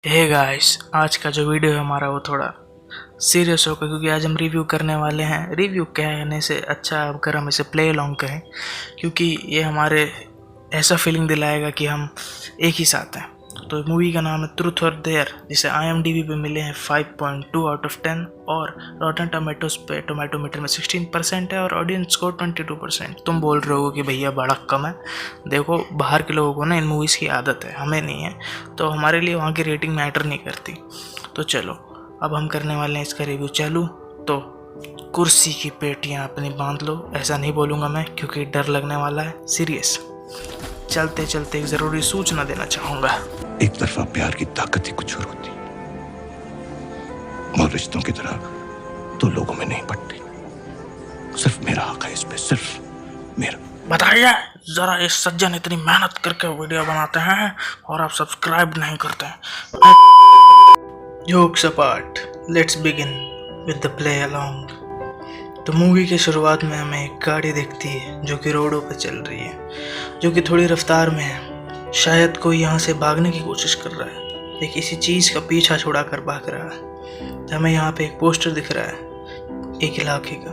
Hey guys, आज का जो वीडियो है हमारा वो थोड़ा सीरियस होगा क्योंकि आज हम रिव्यू करने वाले हैं। रिव्यू कहने से अच्छा अगर हम इसे प्ले अलोंग कहें, क्योंकि ये हमारे ऐसा फीलिंग दिलाएगा कि हम एक ही साथ हैं। तो मूवी का नाम है ट्रूथ और डेयर, जिसे IMDb पे मिले हैं 5.2 आउट ऑफ 10 और रॉटन टोमेटोज पे टोमेटो मीटर में 16% है और ऑडियंस स्कोर 22%। तुम बोल रहे हो कि भैया बड़ा कम है। देखो, बाहर के लोगों को ना इन मूवीज़ की आदत है, हमें नहीं है, तो हमारे लिए वहाँ की रेटिंग मैटर नहीं करती। तो चलो अब हम करने वाले हैं इसका रिव्यू। चलो तो कुर्सी की पेटियाँ अपनी बांध लो। ऐसा नहीं बोलूँगा मैं क्योंकि डर लगने वाला है। सीरियस। चलते चलते एक ज़रूरी सूचना देना चाहूँगा। एक तरफा प्यार की ताकत ही कुछ और होती, और रिश्तों की तरह तो लोगों में नहीं पड़ती। सिर्फ मेरा हक है इस पे, सिर्फ मेरा। बताइए जरा, इस सज्जन इतनी मेहनत करके वीडियो बनाते हैं और आप सब्सक्राइब नहीं करते हैं। Jokes apart, let's begin with the play along. तो मूवी की शुरुआत में हमें एक गाड़ी दिखती है जो कि रोडों पर चल रही है, जो कि थोड़ी रफ्तार में है। शायद कोई यहाँ से भागने की कोशिश कर रहा है या किसी चीज़ का पीछा छुड़ा कर भाग रहा है। तो हमें यहाँ पे एक पोस्टर दिख रहा है एक इलाके का।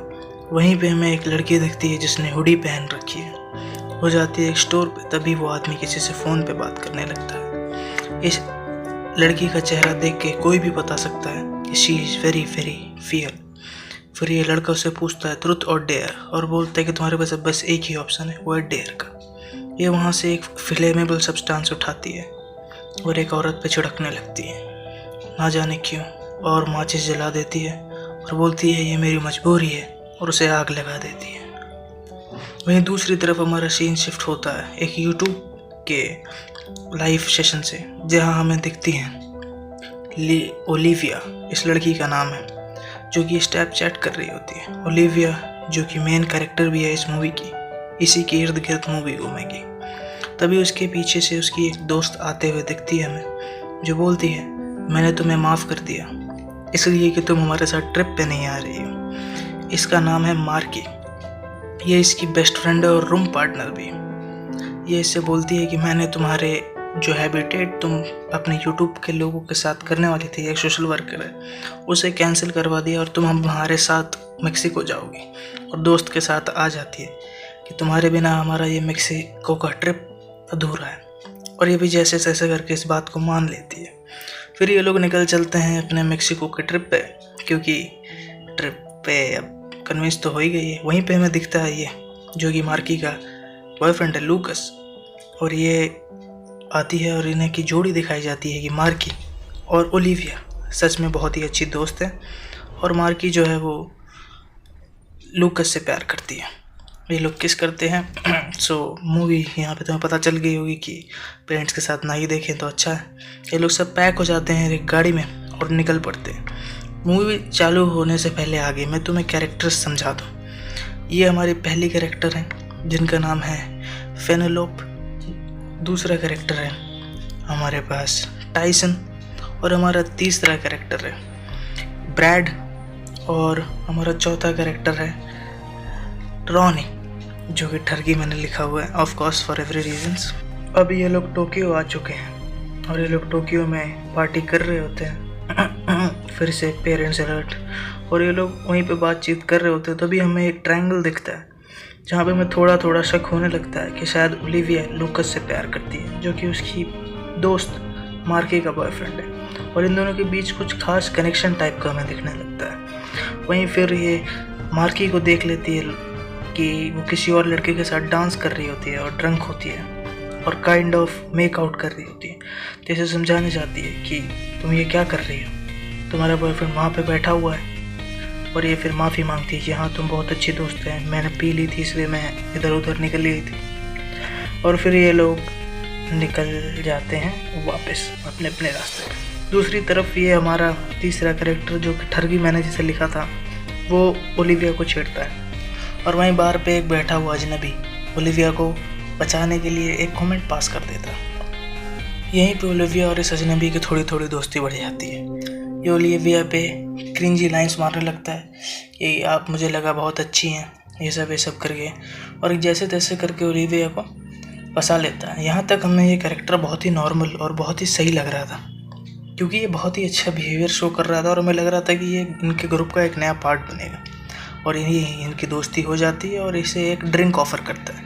वहीं पे हमें एक लड़की दिखती है जिसने हुडी पहन रखी है। वो जाती है एक स्टोर पे, तभी वो आदमी किसी से फ़ोन पे बात करने लगता है। इस लड़की का चेहरा देख के कोई भी बता सकता है कि she is very very fear. फिर ये लड़का उससे पूछता है ट्रुथ और डेयर, और बोलता है कि तुम्हारे पास बस एक ही ऑप्शन है, वो है डेयर का। ये वहाँ से एक फ्लेमेबल सब्सटेंस उठाती है और एक औरत पे छिड़कने लगती है, ना जाने क्यों, और माचिस जला देती है और बोलती है ये मेरी मजबूरी है, और उसे आग लगा देती है। वहीं दूसरी तरफ हमारा सीन शिफ्ट होता है एक यूट्यूब के लाइव सेशन से, जहाँ हमें दिखती हैं ओलिविया, इस लड़की का नाम है, जो कि स्नैपचैट कर रही होती है। ओलिविया जो कि मेन कैरेक्टर भी है इस मूवी की, इसी के इर्द गिर्द मूवी घूमेगी। तभी उसके पीछे से उसकी एक दोस्त आते हुए दिखती है हमें, जो बोलती है मैंने तुम्हें माफ़ कर दिया इसलिए कि तुम हमारे साथ ट्रिप पे नहीं आ रही हो। इसका नाम है मार्की। ये इसकी बेस्ट फ्रेंड है और रूम पार्टनर भी। ये इससे बोलती है कि मैंने तुम्हारे जो हैबिटेट तुम अपने यूट्यूब के लोगों के साथ करने वाली थी, एक सोशल वर्कर है, उसे कैंसिल करवा दिया और तुम हमारे साथ मेक्सिको जाओगी। और दोस्त के साथ आ जाती है कि तुम्हारे बिना हमारा ये मेक्सिको का ट्रिप अधूरा है। और ये भी जैसे तैसे करके इस बात को मान लेती है। फिर ये लोग निकल चलते हैं अपने मेक्सिको के ट्रिप पे, क्योंकि ट्रिप पे अब कन्विंस तो हो ही गई है। वहीं पे हमें दिखता है ये जो कि मार्की का बॉयफ्रेंड है, लूकस। और ये आती है और इन्हें की जोड़ी दिखाई जाती है कि मार्की और ओलिविया सच में बहुत ही अच्छी दोस्त है, और मार्की जो है वो लूकस से प्यार करती है। ये लोग किस करते हैं। सो मूवी यहाँ पे तुम्हें पता चल गई होगी कि पेरेंट्स के साथ ना ही देखें तो अच्छा है। ये लोग सब पैक हो जाते हैं एक गाड़ी में और निकल पड़ते हैं। मूवी चालू होने से पहले आगे मैं तुम्हें कैरेक्टर्स समझा दूँ। ये हमारी पहली कैरेक्टर है जिनका नाम है फेनेलोप। दूसरा कैरेक्टर है हमारे पास टाइसन, और हमारा तीसरा कैरेक्टर है ब्रैड, और हमारा चौथा कैरेक्टर है रॉनी, जो कि ठरकी मैंने लिखा हुआ है, of course for every reasons. अब ये लोग टोक्यो आ चुके हैं और ये लोग टोक्यो में पार्टी कर रहे होते हैं। फिर से पेरेंट्स अलर्ट। और ये लोग वहीं पे बातचीत कर रहे होते हैं, तभी हमें एक ट्रायंगल दिखता है जहाँ पे हमें थोड़ा थोड़ा शक होने लगता है कि शायद ओलिविया लूकस से प्यार करती है, जो कि उसकी दोस्त मार्की का बॉयफ्रेंड है, और इन दोनों के बीच कुछ खास कनेक्शन टाइप का हमें दिखने लगता है। वहीं फिर ये मार्की को देख लेती है कि वो किसी और लड़के के साथ डांस कर रही होती है और ड्रंक होती है और काइंड ऑफ मेक आउट कर रही होती है। जैसे समझाने जाती है कि तुम ये क्या कर रही हो, तुम्हारा बॉयफ्रेंड वहाँ पे बैठा हुआ है। और ये फिर माफ़ी मांगती है कि हाँ तुम बहुत अच्छी दोस्त हैं, मैंने पी ली थी इसलिए मैं इधर उधर निकल गई थी। और फिर ये लोग निकल जाते हैं वापस अपने अपने रास्ते पे। दूसरी तरफ ये हमारा तीसरा कैरेक्टर जो कि ठरकी मैंने जिसे लिखा था, वो ओलिविया को छेड़ता है, और वहीं बार पे एक बैठा हुआ अजनबी ओलिविया को बचाने के लिए एक कमेंट पास कर देता। यहीं पे ओलिविया और इस अजनबी की थोड़ी थोड़ी दोस्ती बढ़ जाती है। ये ओलिविया पे क्रिंजी लाइंस मारने लगता है कि आप मुझे लगा बहुत अच्छी हैं, ये सब करके, और जैसे तैसे करके ओलिविया को फंसा लेता है। यहाँ तक हमें ये कैरेक्टर बहुत ही नॉर्मल और बहुत ही सही लग रहा था क्योंकि ये बहुत ही अच्छा बिहेवियर शो कर रहा था और हमें लग रहा था कि ये इनके ग्रुप का एक नया पार्ट बनेगा और यही इनकी दोस्ती हो जाती है और इसे एक ड्रिंक ऑफ़र करता है।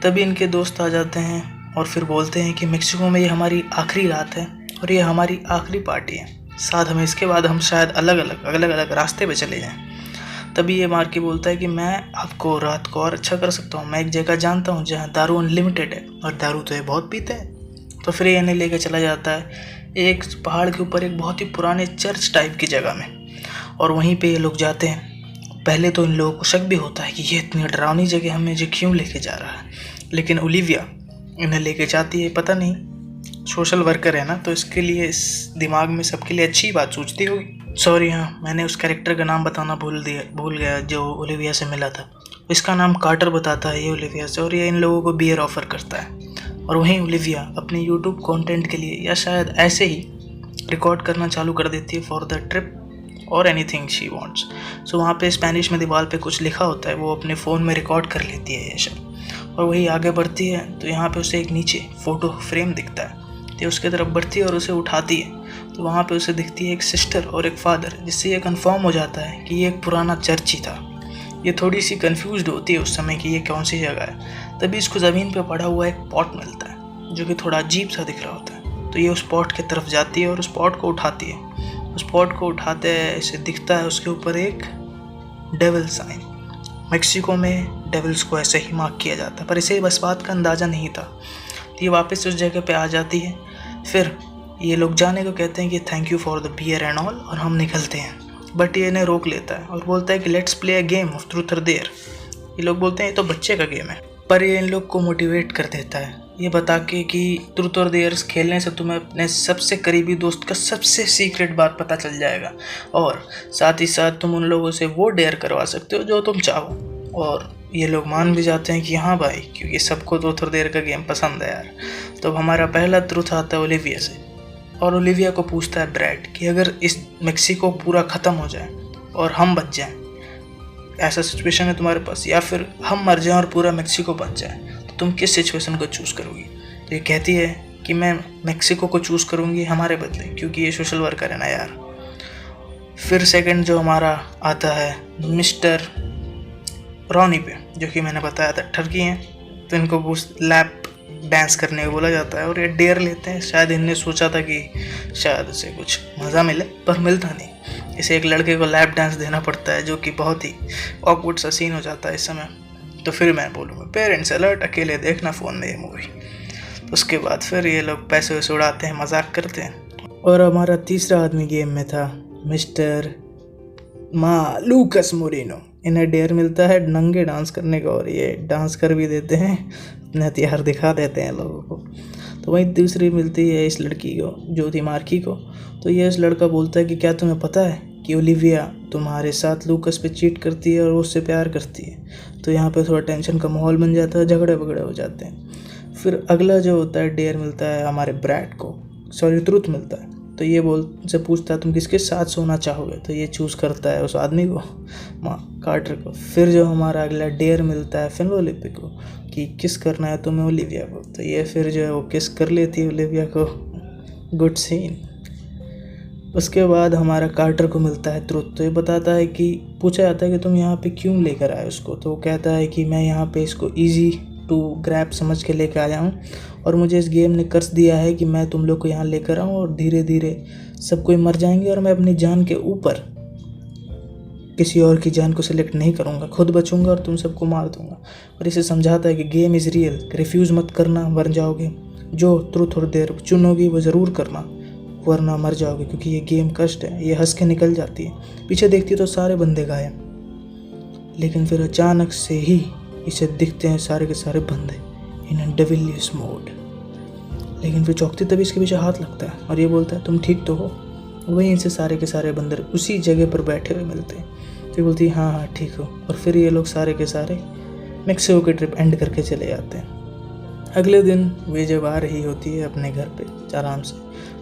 तभी इनके दोस्त आ जाते हैं और फिर बोलते हैं कि मेक्सिको में ये हमारी आखिरी रात है और ये हमारी आखिरी पार्टी है, साथ हमें इसके बाद हम शायद अलग अलग रास्ते पे चले जाएं। तभी ये मार्की बोलता है कि मैं आपको रात को और अच्छा कर सकता हूँ, मैं एक जगह जानता हूँ जहाँ दारू अनलिमिटेड है और दारू तो ये बहुत पीते हैं। तो फिर ये इन्हें लेके चला जाता है एक पहाड़ के ऊपर एक बहुत ही पुराने चर्च टाइप की जगह में और वहीं पे ये लोग जाते हैं। पहले तो इन लोगों को शक भी होता है कि ये इतनी डरावनी जगह हमें जो क्यों लेके जा रहा है, लेकिन ओलिविया इन्हें लेके जाती है। पता नहीं, सोशल वर्कर है ना, तो इसके लिए इस दिमाग में सबके लिए अच्छी बात सोचती होगी। सॉरी, हाँ मैंने उस कैरेक्टर का नाम बताना भूल गया जो ओलिविया से मिला था। इसका नाम कार्टर बताता है ये ओलिविया से और ये इन लोगों को बियर ऑफ़र करता है। और वहीं ओलिविया अपने यूट्यूब कंटेंट के लिए या शायद ऐसे ही रिकॉर्ड करना चालू कर देती है फॉर द ट्रिप और एनीथिंग शी वांट्स। सो वहाँ पे स्पेनिश में दीवार पे कुछ लिखा होता है, वो अपने फ़ोन में रिकॉर्ड कर लेती है ये सब और वही आगे बढ़ती है। तो यहाँ पे उसे एक नीचे फ़ोटो फ्रेम दिखता है, तो उसके तरफ बढ़ती है और उसे उठाती है। तो वहाँ पे उसे दिखती है एक सिस्टर और एक फादर, जिससे ये कंफर्म हो जाता है कि ये एक पुराना चर्च ही था। ये थोड़ी सी कंफ्यूज्ड होती है उस समय कि ये कौन सी जगह है। तभी इसको ज़मीन पे पड़ा हुआ एक पॉट मिलता है जो कि थोड़ा अजीब सा दिख रहा होता है। तो ये उस पॉट की तरफ जाती है और उस पॉट को उठाती है। उस पॉट को उठाते इसे दिखता है उसके ऊपर एक डेविल साइन। मेक्सिको में डेविल्स को ऐसे ही मार्क किया जाता है, पर इसे बस बात का अंदाज़ा नहीं था। तो ये वापस उस जगह पे आ जाती है। फिर ये लोग जाने को कहते हैं कि thank you for the beer and all, और हम निकलते हैं। बट ये इन्हें रोक लेता है और बोलता है कि let's play a game of truth और डेयर। ये लोग बोलते हैं ये तो बच्चे का गेम है, पर ये इन लोग को मोटिवेट कर देता है ये बता के कि ट्रूथ और डेयर खेलने से तुम्हें अपने सबसे करीबी दोस्त का सबसे सीक्रेट बात पता चल जाएगा और साथ ही साथ तुम उन लोगों से वो डेयर करवा सकते हो जो तुम चाहो। और ये लोग मान भी जाते हैं कि हाँ भाई, क्योंकि सबको ट्रूथ और डेयर का गेम पसंद है यार। तो हमारा पहला ट्रूथ आता है ओलिविया से और ओलिविया को पूछता है ब्रैड कि अगर इस मेक्सिको पूरा ख़त्म हो जाए और हम बच जाएं, ऐसा सिचुएशन है तुम्हारे पास, या फिर हम मर जाएं और पूरा मेक्सिको बच जाए, तो तुम किस सिचुएशन को चूज़ करोगी। तो ये कहती है कि मैं मेक्सिको को चूज़ करूँगी हमारे बदले, क्योंकि ये सोशल वर्कर है ना यार। फिर सेकंड जो हमारा आता है मिस्टर रॉनी पे, जो कि मैंने बताया था ठरकी हैं, तो इनको लैप डांस करने को बोला जाता है और ये डेयर लेते हैं। शायद इनने सोचा था कि शायद उसे कुछ मज़ा मिले, पर मिलता नहीं। इसे एक लड़के को लैप डांस देना पड़ता है, जो कि बहुत ही ऑकवर्ड सा सीन हो जाता है इस समय। तो फिर मैं बोलूँगा पेरेंट्स अलर्ट, अकेले देखना फ़ोन में ये मूवी। तो उसके बाद फिर ये लोग पैसे वैसे उड़ाते हैं, मजाक करते हैं। और हमारा तीसरा आदमी गेम में था मिस्टर लूकस मोरिनो। इन्हें डेयर मिलता है नंगे डांस करने का और ये डांस कर भी देते हैं, अपने हथियार दिखा देते हैं लोगों को। तो वहीं दूसरी मिलती है इस लड़की को, जो थी मार्की को। तो ये इस लड़का बोलता है कि क्या तुम्हें पता है कि ओलिविया तुम्हारे साथ लूकस पे चीट करती है और वो उससे प्यार करती है। तो यहाँ पे थोड़ा टेंशन का माहौल बन जाता है, झगड़े वगड़े हो जाते हैं। फिर अगला जो होता है डेयर मिलता है हमारे ब्रैड को, ट्रूथ मिलता है। तो ये से पूछता है तुम किसके साथ सोना चाहोगे, तो ये चूज़ करता है उस आदमी को, कार्टर को। फिर जो हमारा अगला डेयर मिलता है फिनोलिपे को कि किस करना है तुम्हें ओलिविया को, तो ये फिर जो है वो किस कर लेती है ओलिविया को। Good scene. उसके बाद हमारा कार्टर को मिलता है ट्रूथ। तो ये बताता है कि पूछा जाता है कि तुम यहाँ पे क्यों लेकर आए उसको, तो वो कहता है कि मैं यहाँ पे इसको ईजी टू ग्रैब समझ के लेकर आया हूँ और मुझे इस गेम ने कर्ज दिया है कि मैं तुम लोग को यहाँ लेकर आऊँ और धीरे धीरे सब कोई मर जाएंगे और मैं अपनी जान के ऊपर किसी और की जान को सिलेक्ट नहीं करूँगा, खुद बचूंगा और तुम सबको मार दूंगा। और इसे समझाता है कि गेम इज़ रियल, रिफ्यूज़ मत करना, मर जाओगे। जो ट्रूथ और डेयर चुनोगी वो ज़रूर करना, वरना मर जाओगे, क्योंकि ये गेम कष्ट है। ये हंस के निकल जाती है, पीछे देखती है तो सारे बंदे गायब। लेकिन फिर अचानक से ही इसे दिखते हैं सारे के सारे बंदे इन डेविलियस मोड। लेकिन फिर चौकती तभी इसके पीछे हाथ लगता है और ये बोलता है तुम ठीक तो हो। वहीं इनसे सारे के सारे बंदर उसी जगह पर बैठे हुए मिलते हैं। तो बोलती है हाँ ठीक हो। और फिर ये लोग सारे के सारे मेक्सिको की ट्रिप एंड करके चले जाते हैं। अगले दिन वे जब आ रही होती है अपने घर पे आराम से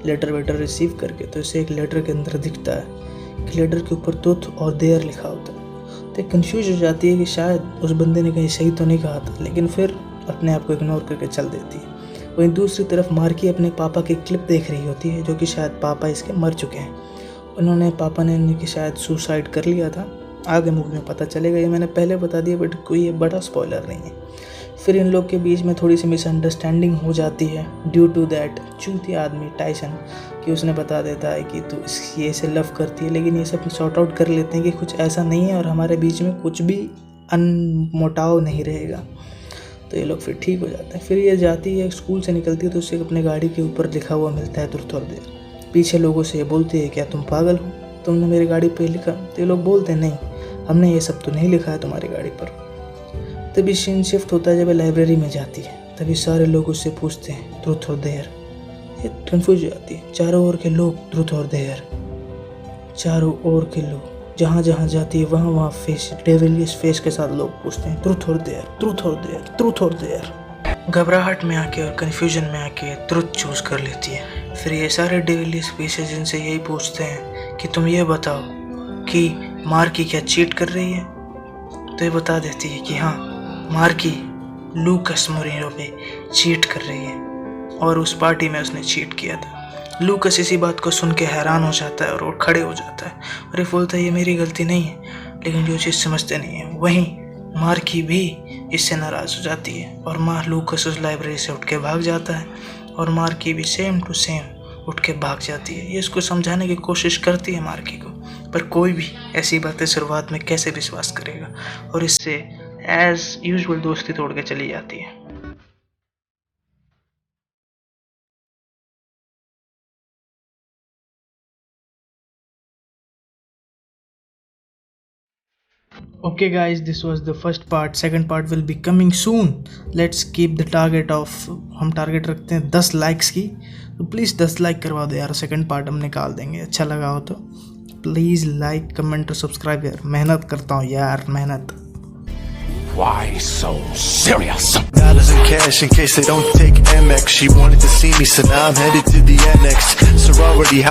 लेटर वेटर रिसीव करके, तो इसे एक लेटर के अंदर दिखता है कि लेटर के ऊपर ट्रूथ और डेयर लिखा होता है। तो कंफ्यूज हो जाती है कि शायद उस बंदे ने कहीं सही तो नहीं कहा था, लेकिन फिर अपने आप को इग्नोर करके चल देती है। वहीं दूसरी तरफ मार्की अपने पापा की क्लिप देख रही होती है, जो कि शायद पापा इसके मर चुके हैं। पापा ने इनकी शायद सुसाइड कर लिया था। आगे मूवी में पता चलेगा, ये मैंने पहले बता दिया, बट कोई ये बड़ा स्पॉइलर नहीं है। फिर इन लोग के बीच में थोड़ी सी मिसअंडरस्टैंडिंग हो जाती है ड्यू टू दैट चूतिया आदमी टाइसन, कि उसने बता देता है कि तू ये से लव करती है, लेकिन ये सब सॉर्ट आउट कर लेते हैं कि कुछ ऐसा नहीं है और हमारे बीच में कुछ भी अनमोटाव नहीं रहेगा। तो ये लोग फिर ठीक हो जाते हैं। फिर ये जाती है, स्कूल से निकलती है तो उसे अपने गाड़ी के ऊपर लिखा हुआ मिलता है ट्रुथ और डेयर। पीछे लोगों से ये बोलती है, क्या तुम पागल हो, तुमने मेरी गाड़ी पे लिखा? तो ये लोग बोलते हैं, नहीं हमने ये सब तो नहीं लिखा है तुम्हारी गाड़ी पर। तभी सीन शिफ्ट होता है जब लाइब्रेरी में जाती है। तभी सारे लोग उससे पूछते हैं ट्रुथ और डेयर। ये कंफ्यूज हो जाती है, चारों ओर के लोग ट्रुथ और डेयर, चारों ओर के लोग, जहाँ जहाँ जाती है वहाँ वहाँ फेस डेविलियस फेस के साथ लोग पूछते हैं ट्रुथ और डेयर, ट्रुथ और डेयर, ट्रुथ और डेयर। घबराहट में आके और कन्फ्यूजन में आके ट्रुथ चूज कर लेती है। फिर ये सारे डेविलियस फेसेस इनसे यही पूछते हैं कि तुम ये बताओ कि मार्की क्या चीट कर रही है? तो ये बता देती है कि हाँ, मार्की लूकस मोरिनो पे चीट कर रही है और उस पार्टी में उसने चीट किया था। लूकस इसी बात को सुन के हैरान हो जाता है और वो खड़े हो जाता है और ये बोलता है ये मेरी गलती नहीं है, लेकिन जो चीज़ समझते नहीं है। वहीं मार्की भी इससे नाराज़ हो जाती है और लूकस उस लाइब्रेरी से उठ के भाग जाता है और मार्की भी सेम टू सेम उठ के भाग जाती है। ये इसको समझाने की कोशिश करती है मार्की को, पर कोई भी ऐसी बातें शुरुआत में कैसे विश्वास करेगा और इससे एज यूजुअल दोस्ती तोड़ के चली जाती है। Okay guys, this was the first part. Second part will be coming soon. Let's keep the target of, हम टारगेट रखते हैं 10 लाइक्स की, तो प्लीज़ 10 लाइक करवा दो यार। सेकंड पार्ट हम निकाल देंगे, अच्छा लगा हो तो प्लीज़ लाइक कमेंट और सब्सक्राइब यार। मेहनत करता हूँ यार, मेहनत। Why so serious? $1 in cash in case they don't take Amex. She wanted to see me, so now I'm headed to the annex. Sorority house.